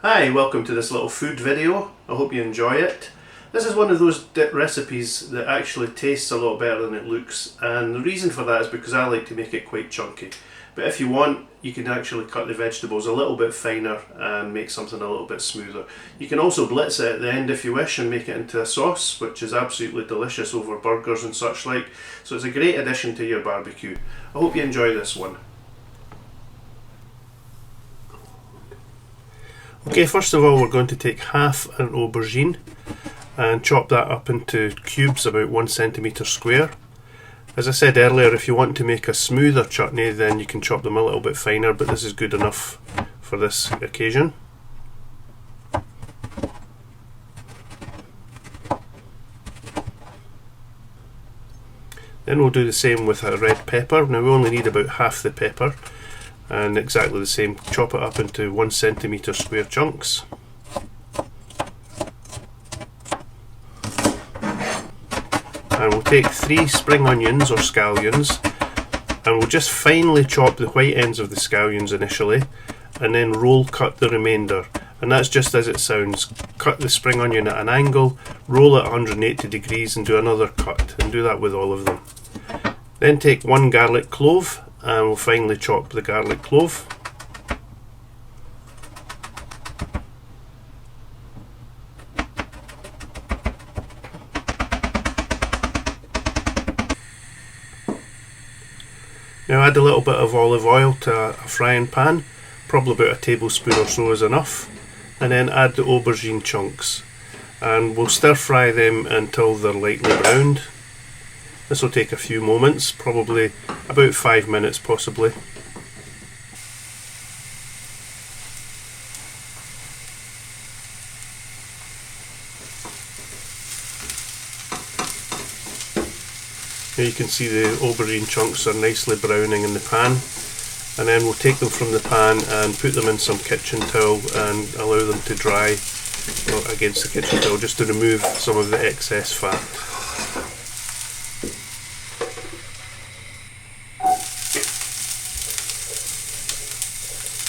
Hi, welcome to this little food video. I hope you enjoy it. This is one of those recipes that actually tastes a lot better than it looks, and the reason for that is because I like to make it quite chunky. But if you want, you can actually cut the vegetables a little bit finer and make something a little bit smoother. You can also blitz it at the end if you wish and make it into a sauce, which is absolutely delicious over burgers and such like. So it's a great addition to your barbecue. I hope you enjoy this one. Okay, first of all we're going to take half an aubergine and chop that up into cubes about 1 centimetre square. As I said earlier, if you want to make a smoother chutney then you can chop them a little bit finer, but this is good enough for this occasion. Then we'll do the same with a red pepper. Now we only need about half the pepper, and exactly the same, chop it up into 1 centimetre square chunks. And we'll take 3 spring onions or scallions, and we'll just finely chop the white ends of the scallions initially, and then roll cut the remainder. And that's just as it sounds. Cut the spring onion at an angle, roll it 180 degrees and do another cut, and do that with all of them. Then take 1 garlic clove and we'll finely chop the garlic clove. Now add a little bit of olive oil to a frying pan, probably about a tablespoon or so is enough, and then add the aubergine chunks, and we'll stir fry them until they're lightly browned. This will take a few moments, probably about 5 minutes possibly. Now you can see the aubergine chunks are nicely browning in the pan, and then we'll take them from the pan and put them in some kitchen towel and allow them to dry against the kitchen towel, just to remove some of the excess fat.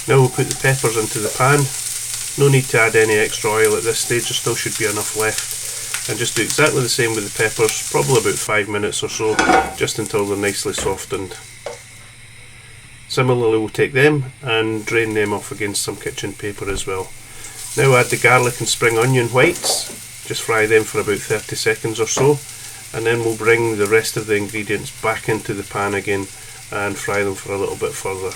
Now we'll put the peppers into the pan. No need to add any extra oil at this stage, there still should be enough left. And just do exactly the same with the peppers, probably about 5 minutes or so, just until they're nicely softened. Similarly we'll take them and drain them off against some kitchen paper as well. Now add the garlic and spring onion whites, just fry them for about 30 seconds or so, and then we'll bring the rest of the ingredients back into the pan again and fry them for a little bit further.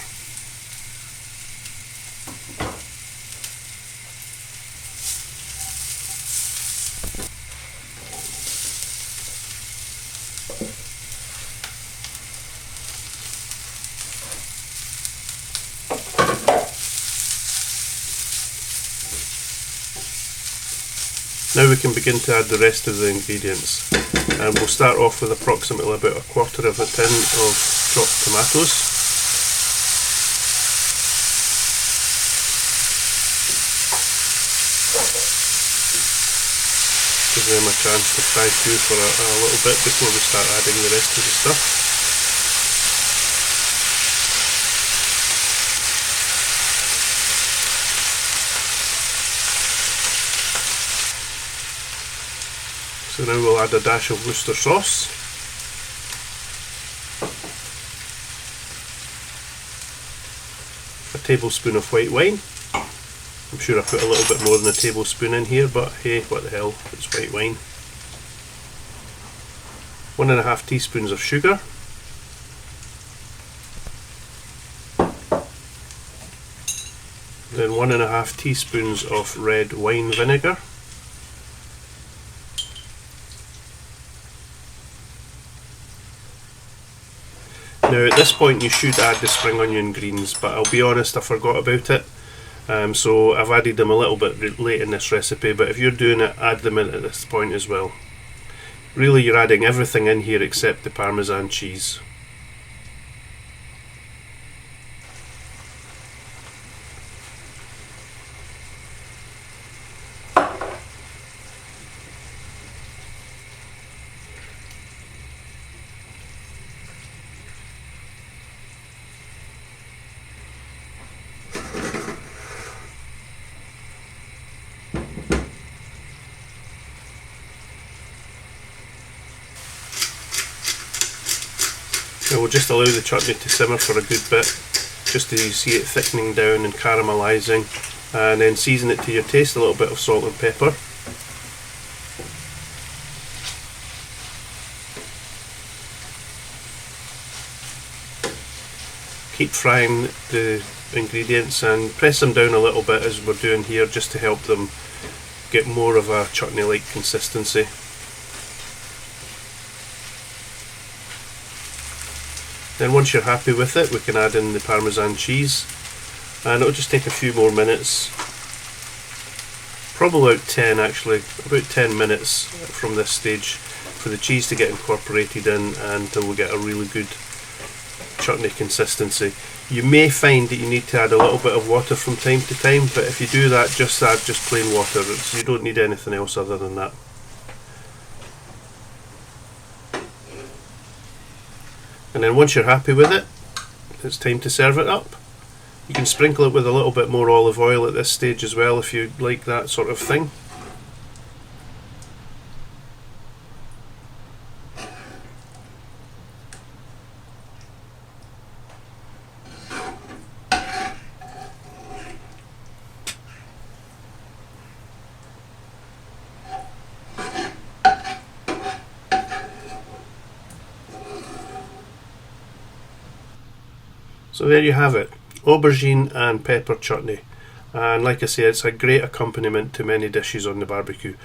Now we can begin to add the rest of the ingredients, and we'll start off with approximately about 1/4 of a tin of chopped tomatoes. Give them a chance to fry through for a little bit before we start adding the rest of the stuff. So now we'll add a dash of Worcester sauce, a tablespoon of white wine. I'm sure I put a little bit more than a tablespoon in here, but hey, what the hell, it's white wine. 1½ teaspoons of sugar, then 1½ teaspoons of red wine vinegar, now at this point you should add the spring onion greens, but I'll be honest, I forgot about it, so I've added them a little bit late in this recipe, but if you're doing it, add them in at this point as well. Really you're adding everything in here except the Parmesan cheese. we'll just allow the chutney to simmer for a good bit, just to see it thickening down and caramelising, and then season it to your taste, a little bit of salt and pepper. Keep frying the ingredients and press them down a little bit as we're doing here, just to help them get more of a chutney-like consistency. Then once you're happy with it, we can add in the Parmesan cheese, and it'll just take a few more minutes, probably about 10 actually, about 10 minutes from this stage for the cheese to get incorporated in until we get a really good chutney consistency. You may find that you need to add a little bit of water from time to time, but if you do that, just add just plain water. You don't need anything else other than that. And then once you're happy with it, it's time to serve it up. You can sprinkle it with a little bit more olive oil at this stage as well if you like that sort of thing. So there you have it, aubergine and pepper chutney, and like I say, it's a great accompaniment to many dishes on the barbecue.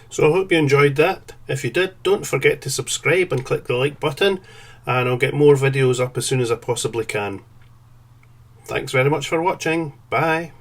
So I hope you enjoyed that. If you did, don't forget to subscribe and click the like button, and I'll get more videos up as soon as I possibly can. Thanks very much for watching. Bye.